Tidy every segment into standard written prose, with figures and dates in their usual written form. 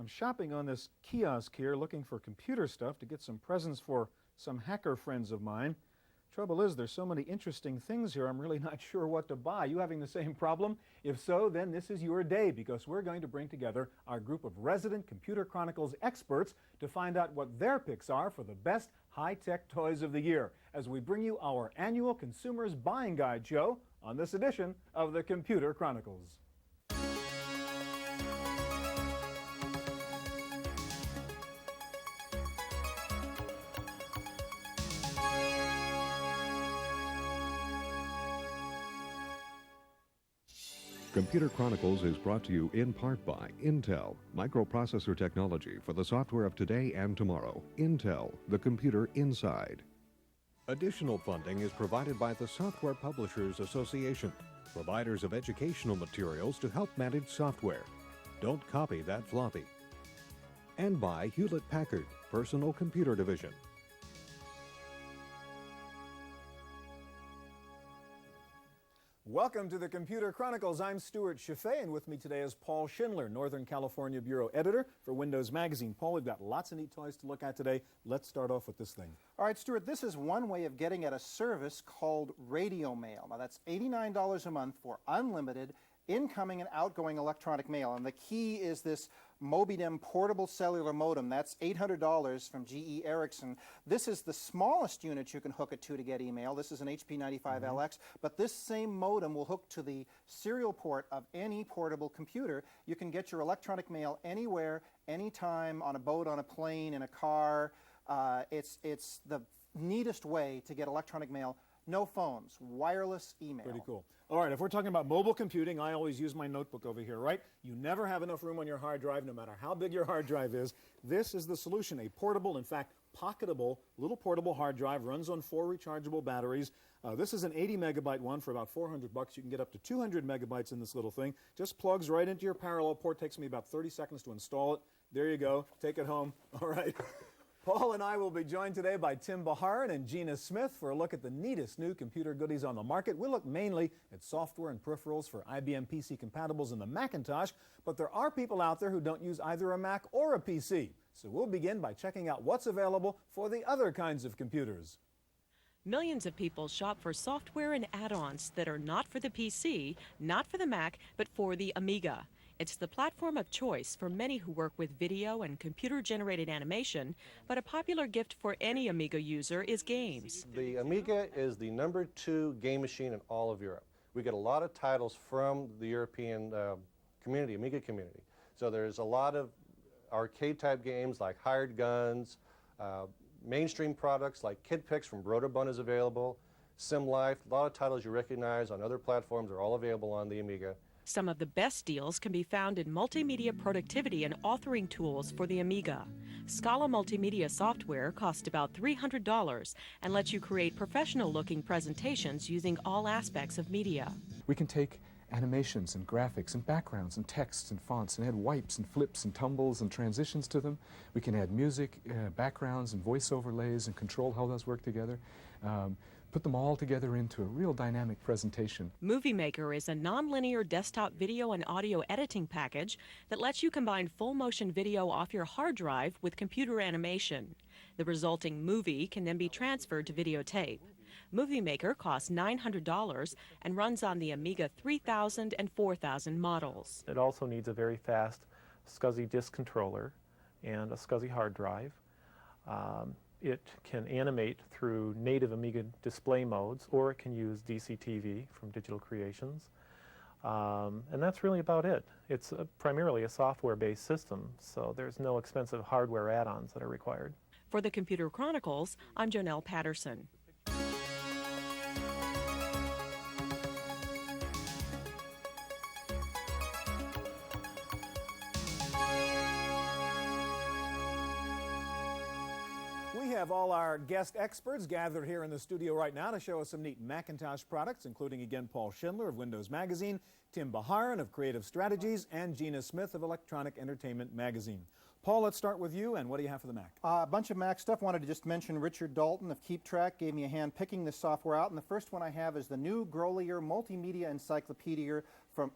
I'm shopping on this kiosk here looking for computer stuff to get some presents for some hacker friends of mine. Trouble is, there's so many interesting things here, I'm really not sure what to buy. You having the same problem? If so, then this is your day, because we're going to bring together our group of resident Computer Chronicles experts to find out what their picks are for the best high-tech toys of the year, as we bring you our annual Consumers Buying Guide show on this edition of the Computer Chronicles. Computer Chronicles is brought to you in part by Intel, microprocessor technology for the software of today and tomorrow. Intel, the computer inside. Additional funding is provided by the Software Publishers Association, providers of educational materials to help manage software. Don't copy that floppy. And by Hewlett-Packard, Personal Computer Division. Welcome to the Computer Chronicles. I'm Stuart Chaffee, and with me today is Paul Schindler, Northern California Bureau Editor for Windows Magazine. Paul, we've got lots of neat toys to look at today. Let's start off with this thing. All right, Stuart, this is one way of getting at a service called radio mail. Now, that's $89 a month for unlimited incoming and outgoing electronic mail. And the key is this Mobidem portable cellular modem. That's $800 from GE Ericsson. This is the smallest unit you can hook it to get email. This is an HP95LX, but this same modem will hook to the serial port of any portable computer. You can get your electronic mail anywhere, anytime, on a boat, on a plane, in a car. It's the neatest way to get electronic mail. No phones, wireless email. Pretty cool. All right, if we're talking about mobile computing, I always use my notebook over here, right? You never have enough room on your hard drive, no matter how big your hard drive is. This is the solution, a portable, in fact, pocketable, little portable hard drive, runs on 4 rechargeable batteries. This is an 80 megabyte one for about $400. You can get up to 200 megabytes in this little thing. Just plugs right into your parallel port. Takes me about 30 seconds to install it. There you go. Take it home. All right. Paul and I will be joined today by Tim Baharin and Gina Smith for a look at the neatest new computer goodies on the market. We'll look mainly at software and peripherals for IBM PC compatibles and the Macintosh, but there are people out there who don't use either a Mac or a PC. So we'll begin by checking out what's available for the other kinds of computers. Millions of people shop for software and add-ons that are not for the PC, not for the Mac, but for the Amiga. It's the platform of choice for many who work with video and computer-generated animation, but a popular gift for any Amiga user is games. The Amiga is the #2 game machine in all of Europe. We get a lot of titles from the European community, Amiga community. So there's a lot of arcade-type games like Hired Guns, mainstream products like Kid Pix from Broderbund is available, Sim Life, a lot of titles you recognize on other platforms are all available on the Amiga. Some of the best deals can be found in multimedia productivity and authoring tools for the Amiga. Scala multimedia software costs about $300 and lets you create professional-looking presentations using all aspects of media. We can take animations and graphics and backgrounds and texts and fonts and add wipes and flips and tumbles and transitions to them. We can add music, backgrounds and voice overlays and control how those work together. Put them all together into a real dynamic presentation. Movie Maker is a nonlinear desktop video and audio editing package that lets you combine full-motion video off your hard drive with computer animation. The resulting movie can then be transferred to videotape. Movie Maker costs $900 and runs on the Amiga 3000 and 4000 models. It also needs a very fast SCSI disk controller and a SCSI hard drive. It can animate through native Amiga display modes, or it can use DCTV from Digital Creations. And that's really about it. It's primarily a software-based system, so there's no expensive hardware add-ons that are required. For the Computer Chronicles, I'm Jonelle Patterson. We have all our guest experts gathered here in the studio right now to show us some neat Macintosh products, including again Paul Schindler of Windows Magazine, Tim Baharin of Creative Strategies, and Gina Smith of Electronic Entertainment Magazine. Paul, let's start with you, and what do you have for the Mac? A bunch of Mac stuff. Wanted to just mention Richard Dalton of Keep Track gave me a hand picking this software out, and the first one I have is the new Grolier Multimedia Encyclopedia from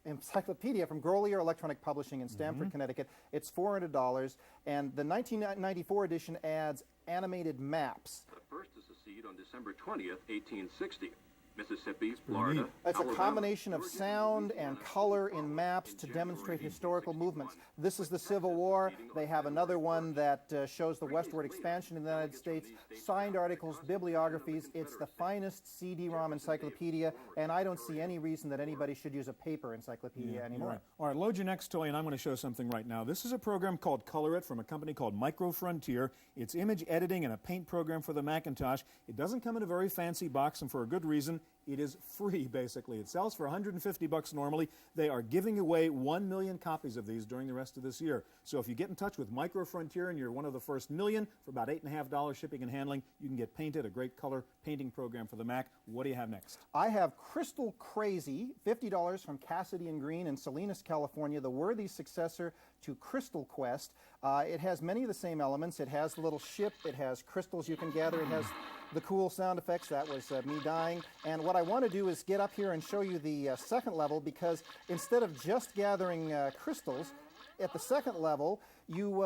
encyclopedia from Grolier Electronic Publishing in Stamford, Connecticut. It's $400, and the 1994 edition adds animated maps. The first to secede on December 20th, 1860. Mississippi, Florida. It's a combination of sound and color in maps to demonstrate historical movements. This is the Civil War. They have another one that shows the westward expansion in the United States, signed articles, bibliographies. It's the finest CD-ROM encyclopedia, and I don't see any reason that anybody should use a paper encyclopedia anymore. Right. All right, load your next toy, and I'm going to show something right now. This is a program called Color It from a company called Micro Frontier. It's image editing and a paint program for the Macintosh. It doesn't come in a very fancy box, and for a good reason. It is free, basically. It sells for $150 normally. They are giving away 1 million copies of these during the rest of this year. So if you get in touch with Micro Frontier and you're one of the first million, for about $8.50 shipping and handling, you can get Painted, a great color painting program for the Mac. What do you have next? I have Crystal Crazy, $50 from Cassidy and Green in Salinas, California, the worthy successor to Crystal Quest. It has many of the same elements. It has the little ship. It has crystals you can gather. It has the cool sound effects. That was me dying. And what I want to do is get up here and show you the second level, because instead of just gathering crystals, at the second level, you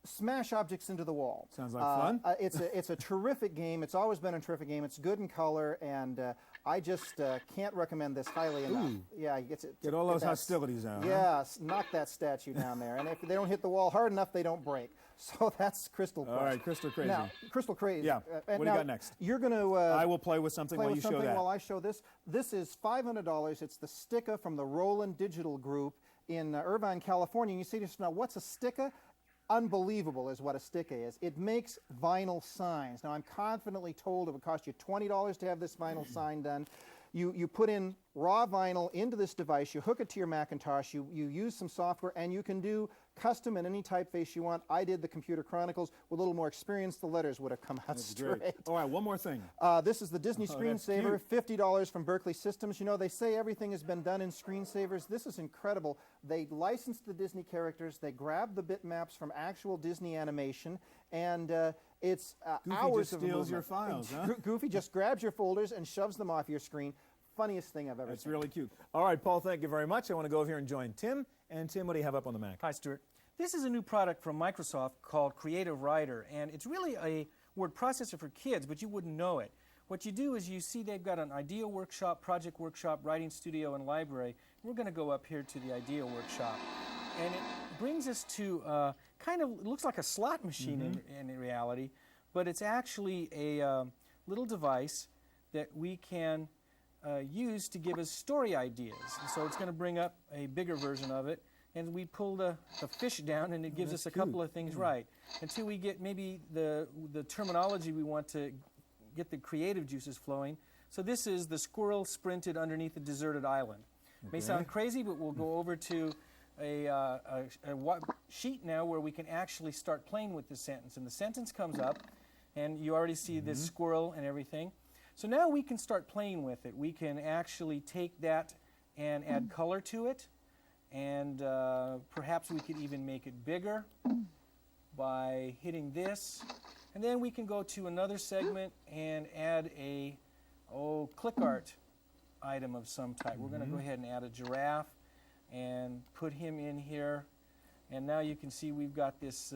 smash objects into the wall. Sounds like fun. It's a terrific game. It's always been a terrific game. It's good in color, and I just can't recommend this highly enough. Yeah, get all those hostilities out. Yeah, knock that statue down there. And if they don't hit the wall hard enough, they don't break. So that's Crystal Quest. All right, Crystal Crazy. Now, Crystal Crazy. Yeah. What do you got next? You're going to... I will play with something while you show that. While I show this. This is $500. It's the Sticka from the Roland Digital Group in Irvine, California. And you say to yourself, now, what's a Sticka? Unbelievable is what a Sticka is. It makes vinyl signs. Now, I'm confidently told it would cost you $20 to have this vinyl sign done. You put in raw vinyl into this device, you hook it to your Macintosh, you use some software, and you can do custom in any typeface you want. I did the Computer Chronicles. With a little more experience, the letters would have come out straight. Great. All right, one more thing. This is the Disney Screensaver, $50 from Berkeley Systems. You know, they say everything has been done in screensavers. This is incredible. They licensed the Disney characters. They grabbed the bitmaps from actual Disney animation, and it's hours of movement. Goofy just steals your files, huh? Goofy just grabs your folders and shoves them off your screen. Funniest thing I've ever seen. That's really cute. All right, Paul, thank you very much. I want to go over here and join Tim. And Tim, what do you have up on the Mac? Hi, Stuart. This is a new product from Microsoft called Creative Writer, and it's really a word processor for kids, but you wouldn't know it. What you do is you see they've got an idea workshop, project workshop, writing studio, and library. We're going to go up here to the idea workshop. And it brings us to kind of, it looks like a slot machine in reality, but it's actually a little device that we can use to give us story ideas. And so it's going to bring up a bigger version of it, and we pull the fish down, and it gives us a couple of things right until we get maybe the terminology we want to get the creative juices flowing. So this is the squirrel sprinted underneath a deserted island. May sound crazy, but we'll go over to a sheet now where we can actually start playing with the sentence. And the sentence comes up, and you already see this squirrel and everything. So now we can start playing with it. We can actually take that and add color to it, and perhaps we could even make it bigger by hitting this. And then we can go to another segment and add a click art item of some type. We're going to go ahead and add a giraffe and put him in here. And now you can see we've got this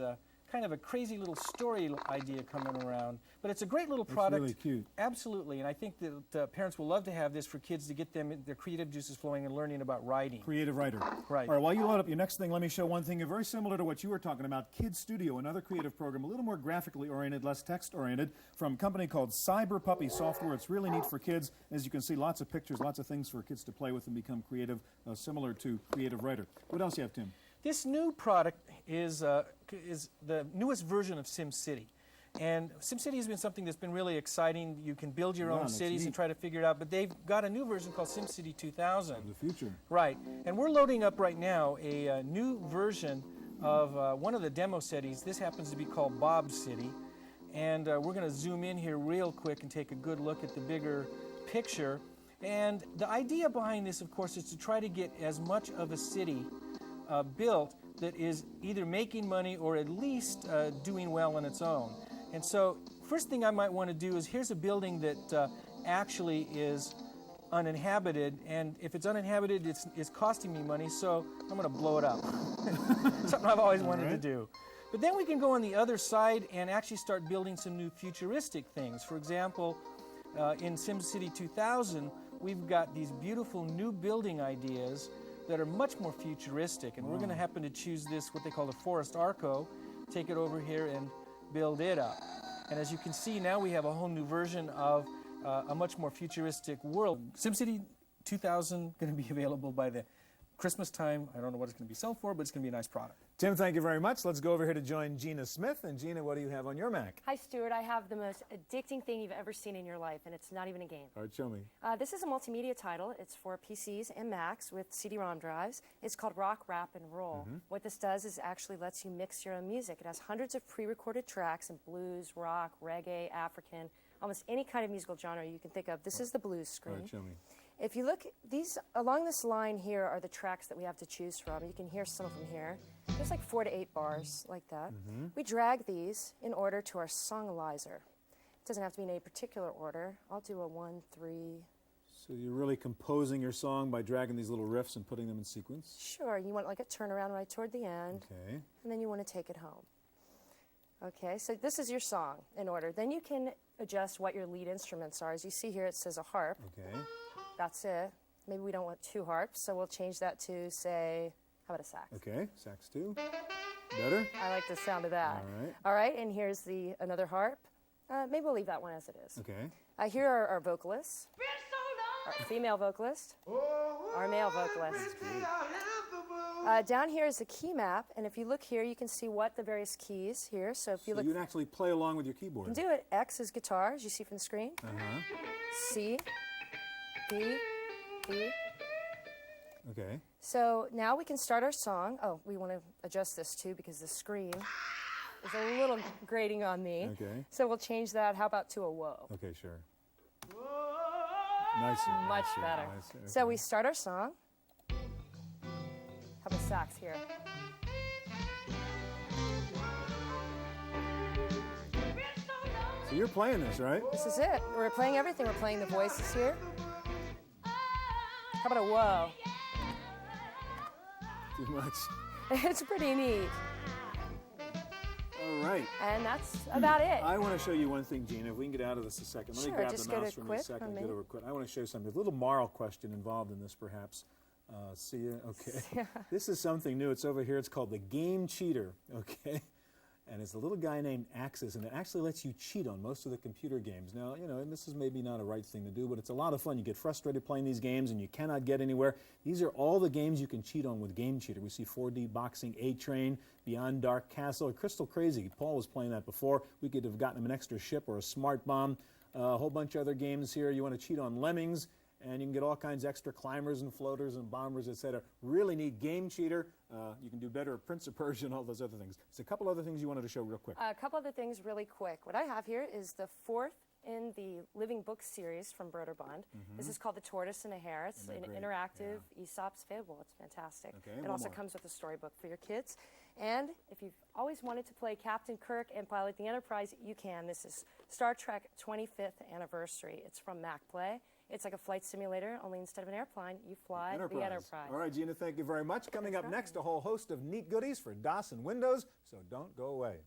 kind of a crazy little story idea coming around. But it's a great little product. It's really cute. Absolutely. And I think that parents will love to have this for kids to get them their creative juices flowing and learning about writing. Creative Writer. Right. All right, while you load up your next thing, let me show one thing very similar to what you were talking about, Kid Studio, another creative program, a little more graphically oriented, less text-oriented, from a company called Cyber Puppy Software. It's really neat for kids. As you can see, lots of pictures, lots of things for kids to play with and become creative, similar to Creative Writer. What else do you have, Tim? This new product is the newest version of SimCity. And SimCity has been something that's been really exciting. You can build your own cities and try to figure it out. But they've got a new version called SimCity 2000. The future. Right. And we're loading up right now a new version of one of the demo cities. This happens to be called Bob's City. And we're going to zoom in here real quick and take a good look at the bigger picture. And the idea behind this, of course, is to try to get as much of a city built that is either making money or at least doing well on its own. And so first thing I might want to do is, here's a building that actually is uninhabited, and if it's uninhabited, it's costing me money, so I'm going to blow it up. Something I've always wanted to do. But then we can go on the other side and actually start building some new futuristic things. For example, in SimCity 2000, we've got these beautiful new building ideas that are much more futuristic, and we're going to happen to choose this, what they call the Forest Arco, take it over here and build it up. And as you can see, now we have a whole new version of a much more futuristic world. SimCity 2000 going to be available by the Christmas time. I don't know what it's going to be sold for, but it's going to be a nice product. Tim, thank you very much. Let's go over here to join Gina Smith. And Gina, what do you have on your Mac? Hi, Stuart. I have the most addicting thing you've ever seen in your life, and it's not even a game. All right, show me. This is a multimedia title. It's for PCs and Macs with CD-ROM drives. It's called Rock, Rap, and Roll. What this does is actually lets you mix your own music. It has hundreds of pre-recorded tracks in blues, rock, reggae, African, almost any kind of musical genre you can think of. This is the blues screen. All right, show me. If you look, along this line here are the tracks that we have to choose from. You can hear some of them here. There's like 4 to 8 bars like that. We drag these in order to our songalizer. It doesn't have to be in any particular order. I'll do a 1, 3. So you're really composing your song by dragging these little riffs and putting them in sequence? Sure. You want like a turnaround right toward the end. Okay. And then you want to take it home. Okay, so this is your song in order. Then you can adjust what your lead instruments are. As you see here, it says a harp. Okay. That's it. Maybe we don't want 2 harps, so we'll change that to, say, how about a sax? Okay, sax 2. Better? I like the sound of that. All right. All right, and here's another harp. Maybe we'll leave that one as it is. Okay. Here are our vocalists. Our female vocalist. Our male vocalist. Down here is the key map, and if you look here, you can see what the various keys here. So if you look, you can actually play along with your keyboard. You can do it. X is guitar, as you see from the screen. C, B, B. Okay. So now we can start our song. Oh, we want to adjust this too because the screen is a little grating on me. Okay. So we'll change that. How about to a whoa? Okay, sure. Nicer. Much nicer, better. nicer. Okay. So we start our song. Have a sax here. So you're playing this, right? This is it. We're playing everything. We're playing the voices here. How about a whoa? Too much. It's pretty neat. All right. And that's about it. I want to show you one thing, Gina. If we can get out of this a second. Let me grab just the go mouse to from you a quit second. on Get me. over quit. I want to show you something. There's a little moral question involved in this, perhaps. See ya? Okay. This is something new. It's over here. It's called the Game Cheater. Okay. And it's a little guy named Axis, and it actually lets you cheat on most of the computer games. Now, you know, and this is maybe not a right thing to do, but it's a lot of fun. You get frustrated playing these games, and you cannot get anywhere. These are all the games you can cheat on with Game Cheater. We see 4D Boxing, A-Train, Beyond Dark Castle, Crystal Crazy. Paul was playing that before. We could have gotten him an extra ship or a smart bomb. A whole bunch of other games here. You want to cheat on Lemmings, and you can get all kinds of extra climbers and floaters and bombers, etc. Really neat Game Cheater. You can do better at Prince of Persia and all those other things. There's a couple other things you wanted to show real quick. A couple other things really quick. What I have here is the 4th in the Living Book series from Broderbund. This is called The Tortoise and the Hare. It's an interactive Aesop's fable. It's fantastic. Okay, it also comes with a storybook for your kids. And if you've always wanted to play Captain Kirk and pilot the Enterprise, you can. This is Star Trek 25th Anniversary. It's from MacPlay. It's like a flight simulator, only instead of an airplane, you fly the Enterprise. All right, Gina, thank you very much. Coming up next, a whole host of neat goodies for DOS and Windows, so don't go away.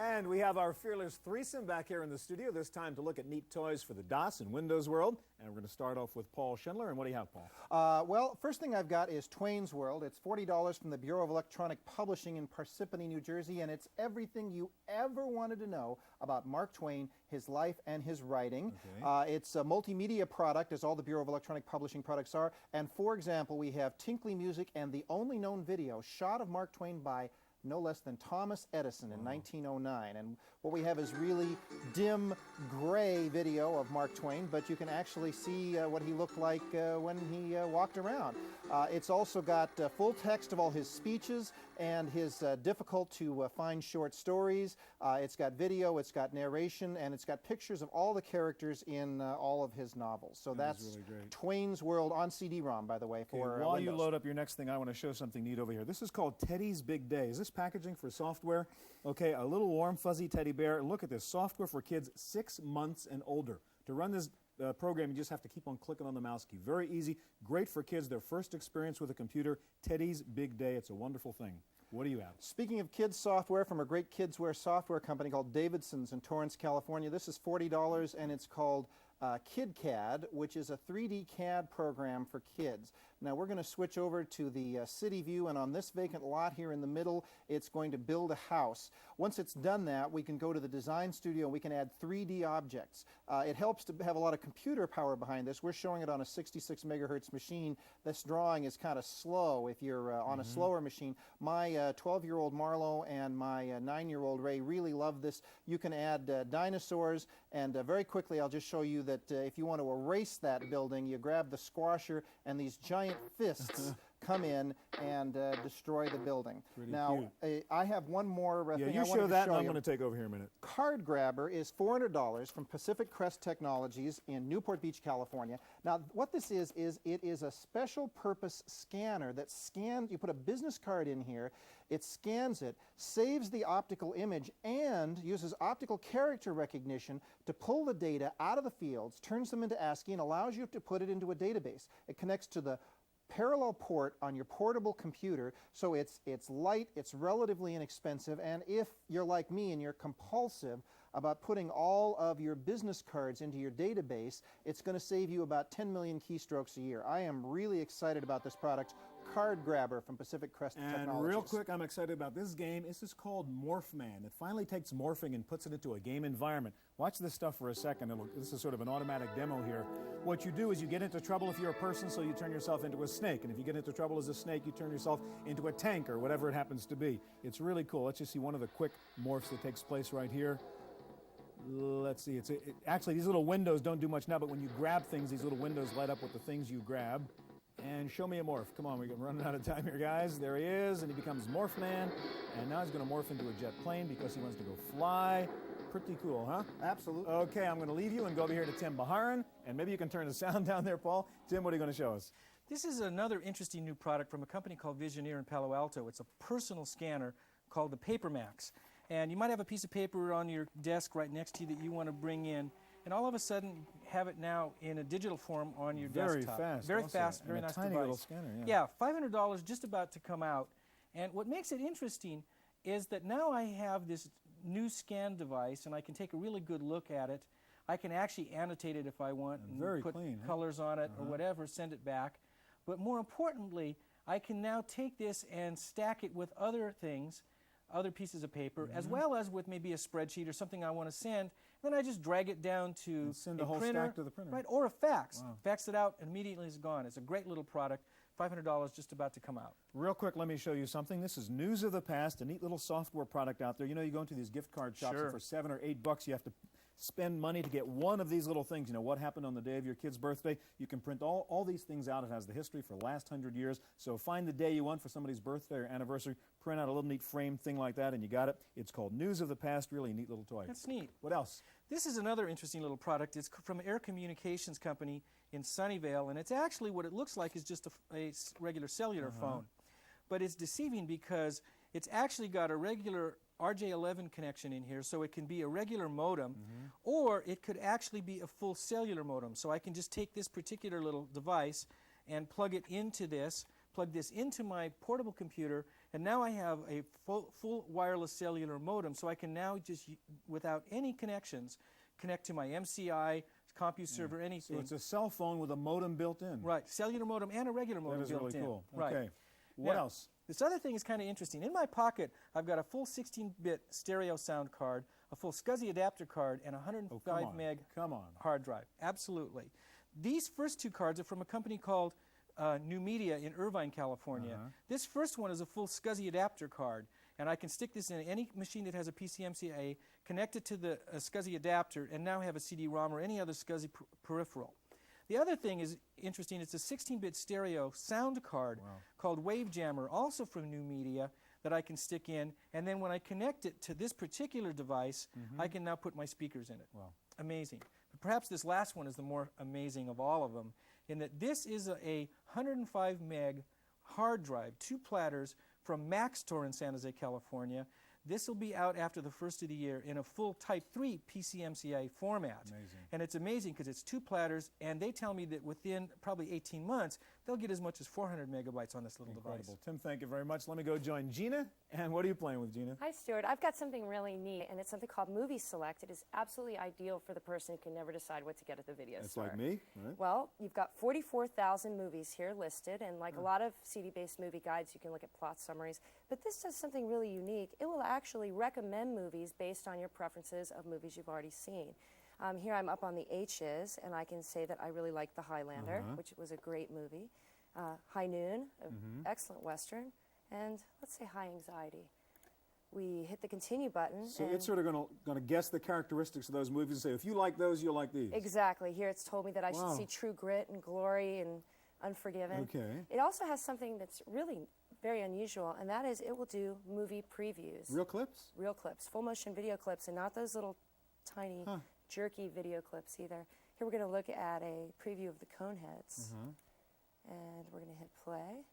And we have our fearless threesome back here in the studio, this time to look at neat toys for the DOS and Windows world. And we're going to start off with Paul Schindler. And what do you have, Paul? Well, first thing I've got is Twain's World. It's $40 from the Bureau of Electronic Publishing in Parsippany, New Jersey, and it's everything you ever wanted to know about Mark Twain, his life, and his writing. Okay. It's a multimedia product, as all the Bureau of Electronic Publishing products are. And for example, we have tinkly music and the only known video shot of Mark Twain by no less than Thomas Edison in 1909. And What we have is really dim gray video of Mark Twain, but you can actually see what he looked like when he walked around. It's also got full text of all his speeches and his difficult to find short stories. It's got video, it's got narration, and it's got pictures of all the characters in all of his novels. So that's really great. Twain's World on CD-ROM, by the way, for while Windows. you load up your next thing, I want to show something neat over here. This is called Teddy's Big Day. Is this packaging for software? Okay, a little warm, fuzzy teddy bear. Look at this, software for kids 6 months and older. To run this program, you just have to keep on clicking on the mouse key. Very easy, great for kids, their first experience with a computer. Teddy's Big Day, it's a wonderful thing. What do you have? Speaking of kids software, from a great kidswear software company called Davidson's in Torrance, California, this is $40 and it's called KidCAD, which is a 3D CAD program for kids. Now we're going to switch over to the city view, and on this vacant lot here in the middle, it's going to build a house. Once it's done that, we can go to the design studio and we can add 3D objects. It helps to have a lot of computer power behind this. We're showing it on a 66 megahertz machine. This drawing is kind of slow if you're on a slower machine. My 12-year-old Marlo and my 9-year-old Ray really love this. You can add dinosaurs, and very quickly I'll just show you that if you want to erase that building, you grab the squasher and these giant fists come in and destroy the building. Now, I have one more thing I wanted to show you. You show that, and I'm going to take over here a minute. Card Grabber is $400 from Pacific Crest Technologies in Newport Beach, California. Now, what this is it is a special purpose scanner that scans, you put a business card in here, it scans it, saves the optical image, and uses optical character recognition to pull the data out of the fields, turns them into ASCII, and allows you to put it into a database. It connects to the parallel port on your portable computer, so it's light, it's relatively inexpensive, and if you're like me and you're compulsive about putting all of your business cards into your database, it's going to save you about 10 million keystrokes a year. I am really excited about this product, Card Grabber from Pacific Crest Technologies. And real quick, I'm excited about this game. This is called Morph Man. It finally takes morphing and puts it into a game environment. Watch this stuff for a second. This is sort of an automatic demo here. What you do is you get into trouble if you're a person, so you turn yourself into a snake. And if you get into trouble as a snake, you turn yourself into a tank or whatever it happens to be. It's really cool. Let's just see one of the quick morphs that takes place right here. Let's see. Actually, these little windows don't do much now, but when you grab things, these little windows light up with the things you grab. And show me a morph. Come on, we're running out of time here, guys. There he is, and he becomes Morph Man. And now he's going to morph into a jet plane because he wants to go fly. Pretty cool, huh? Absolutely. Okay, I'm going to leave you and go over here to Tim Baharan, and maybe you can turn the sound down there, Paul. Tim, what are you going to show us? This is another interesting new product from a company called Visioneer in Palo Alto. It's a personal scanner called the PaperMax. And you might have a piece of paper on your desk right next to you that you want to bring in, and all of a sudden have it now in a digital form on your desktop. Very fast, very nice tiny device. little scanner, yeah, $500 just about to come out. And what makes it interesting is that now I have this new scan device, and I can take a really good look at it. I can actually annotate it if I want, and very put clean, colors on it or whatever, send it back. But more importantly, I can now take this and stack it with other things, other pieces of paper, as well as with maybe a spreadsheet or something I want to send. Then I just drag it down to send a the whole printer, stack to the printer. right, or a fax. Wow. Fax it out, and immediately it's gone. It's a great little product. $500 just about to come out. Real quick, let me show you something. This is News of the Past, a neat little software product out there. You know, you go into these gift card shops, and for $7 or $8, you have to spend money to get one of these little things. You know, what happened on the day of your kid's birthday. You can print all these things out. It has the history for the last 100 years. So find the day you want for somebody's birthday or anniversary, print out a little neat frame thing like that, and you got it. It's called News of the Past, really a neat little toy. That's neat. What else? This is another interesting little product. It's from Air Communications Company in Sunnyvale, and it's actually what it looks like is just a regular cellular phone. But it's deceiving because it's actually got a regular RJ11 connection in here, so it can be a regular modem, or it could actually be a full cellular modem. So I can just take this particular little device and plug it into this, plug this into my portable computer, and now I have a full wireless cellular modem, so I can now just, without any connections, connect to my MCI, CompuServer, anything. So it's a cell phone with a modem built in. Right, cellular modem and a regular modem built in. That is really cool. Right. Okay. What Now, else? This other thing is kind of interesting. In my pocket, I've got a full 16-bit stereo sound card, a full SCSI adapter card, and a 105 meg hard drive. Absolutely. These first two cards are from a company called New Media in Irvine, California. This first one is a full SCSI adapter card, And I can stick this in any machine that has a PCMCIA, connect it to the SCSI adapter, and now have a CD-ROM or any other SCSI peripheral. The other thing is interesting. It's a 16-bit stereo sound card called Wave Jammer, also from New Media, that I can stick in. And then when I connect it to this particular device, I can now put my speakers in it. Wow. Amazing. But perhaps this last one is the more amazing of all of them, in that this is a 105 meg hard drive, 2 platters, from Maxtor in San Jose, California. This will be out after the first of the year in a full Type 3 PCMCIA format. Amazing. And it's amazing because it's 2 platters, and they tell me that within probably 18 months, they'll get as much as 400 megabytes on this little Incredible. device. Tim, thank you very much. Let me go join Gina. And what are you playing with, Gina? Hi, Stuart. I've got something really neat, and it's something called Movie Select. It is absolutely ideal for the person who can never decide what to get at the video It's store. like me, right? Well, you've got 44,000 movies here listed, and like a lot of CD-based movie guides, you can look at plot summaries. But this does something really unique. It will actually recommend movies based on your preferences of movies you've already seen. Here I'm up on the H's, and I can say that I really like The Highlander, which was a great movie. High Noon, an excellent Western, and let's say High Anxiety. We hit the continue button. So it's sort of going to guess the characteristics of those movies and say, if you like those, you'll like these. Exactly. Here it's told me that I should see True Grit and Glory and Unforgiven. Okay. It also has something that's really very unusual, and that is it will do movie previews. Real clips? Real clips, full motion video clips, and not those little tiny jerky video clips either. Here we're going to look at a preview of the Coneheads. And we're going to hit play.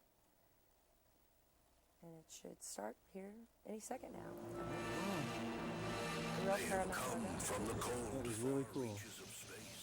And it should start here any second now. The real Paramount logo. That was really cool.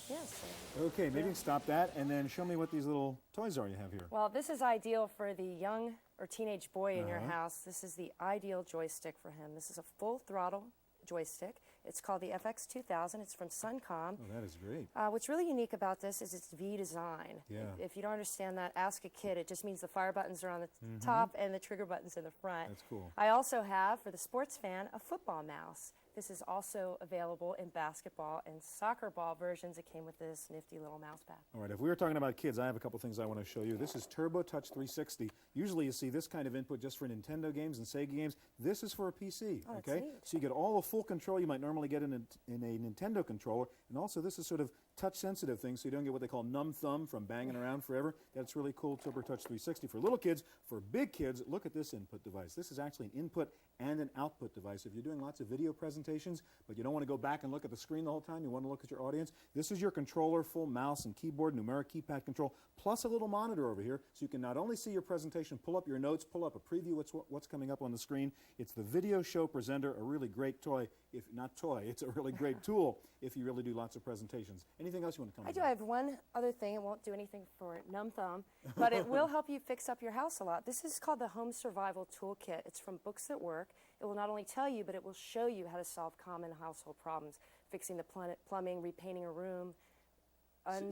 Yes. Okay, maybe you can stop that and then show me what these little toys are you have here. Well, this is ideal for the young or teenage boy in your house. This is the ideal joystick for him. This is a full throttle joystick. It's called the FX2000. It's from Suncom. Oh, that is great. What's really unique about this is its V design. Yeah. If you don't understand that, ask a kid. It just means the fire buttons are on the top and the trigger buttons in the front. That's cool. I also have, for the sports fan, a football mouse. This is also available in basketball and soccer ball versions. It came with this nifty little mouse pad. All right, if we were talking about kids, I have a couple things I want to show you. This is Turbo Touch 360. Usually you see this kind of input just for Nintendo games and Sega games. This is for a PC, Oh, that's okay? neat. So you get all the full control you might normally get in a Nintendo controller, and also this is sort of touch-sensitive thing, so you don't get what they call numb thumb from banging around forever. That's really cool, Turbo Touch 360. For little kids, for big kids, look at this input device. This is actually an input and an output device. If you're doing lots of video presentations, but you don't want to go back and look at the screen the whole time, you want to look at your audience, this is your controller, full mouse and keyboard, numeric keypad control, plus a little monitor over here, so you can not only see your presentation, pull up your notes, pull up a preview of what's coming up on the screen. It's the Video Show Presenter, a really great toy, if not toy, it's a really great tool if you really do lots of presentations. Anything else you want to comment on? I have one other thing. It won't do anything for numb thumb, but it will help you fix up your house a lot. This is called the Home Survival Toolkit. It's from Books That Work. It will not only tell you, but it will show you how to solve common household problems, fixing the plumbing, repainting a room.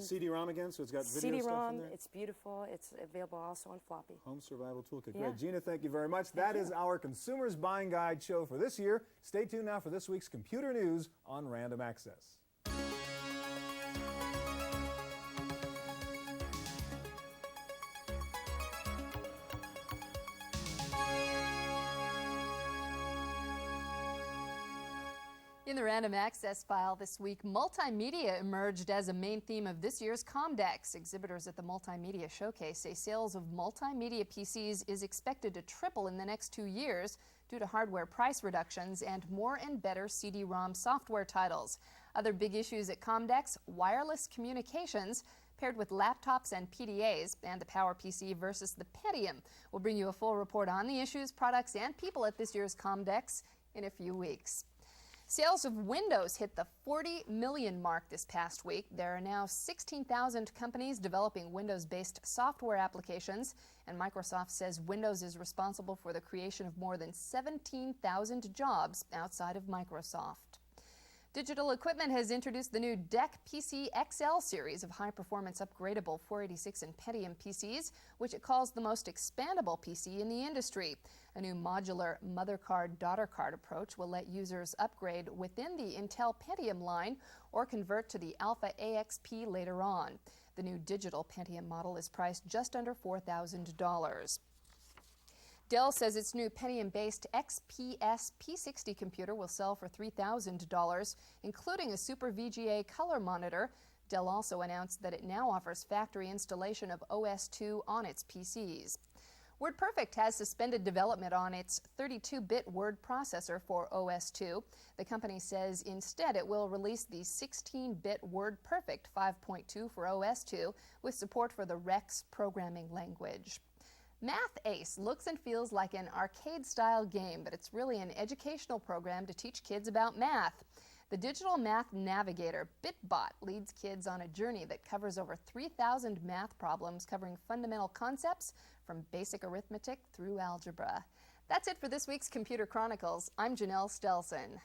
CD-ROM again, so it's got video stuff in CD-ROM, there? it's beautiful. It's available also on floppy. Home Survival Toolkit. Yeah. Great. Gina, thank you very much. That is our Consumers Buying Guide show for this year. Stay tuned now for this week's computer news on Random Access. In the Random Access file this week, multimedia emerged as a main theme of this year's Comdex. Exhibitors at the Multimedia Showcase say sales of multimedia PCs is expected to triple in the next 2 years due to hardware price reductions and more and better CD-ROM software titles. Other big issues at Comdex: wireless communications paired with laptops and PDAs, and the PowerPC versus the Pentium. We'll bring you a full report on the issues, products, and people at this year's Comdex in a few weeks. Sales of Windows hit the 40 million mark this past week. There are now 16,000 companies developing Windows-based software applications, and Microsoft says Windows is responsible for the creation of more than 17,000 jobs outside of Microsoft. Digital Equipment has introduced the new DEC PC XL series of high-performance upgradable 486 and Pentium PCs, which it calls the most expandable PC in the industry. A new modular mother card, daughter card approach will let users upgrade within the Intel Pentium line or convert to the Alpha AXP later on. The new digital Pentium model is priced just under $4,000. Dell says its new Pentium-based XPS P60 computer will sell for $3,000, including a Super VGA color monitor. Dell also announced that it now offers factory installation of OS/2 on its PCs. WordPerfect has suspended development on its 32-bit word processor for OS/2. The company says instead it will release the 16-bit WordPerfect 5.2 for OS/2 with support for the Rex programming language. Math Ace looks and feels like an arcade-style game, but it's really an educational program to teach kids about math. The digital math navigator, BitBot, leads kids on a journey that covers over 3,000 math problems covering fundamental concepts from basic arithmetic through algebra. That's it for this week's Computer Chronicles. I'm Janelle Stelson.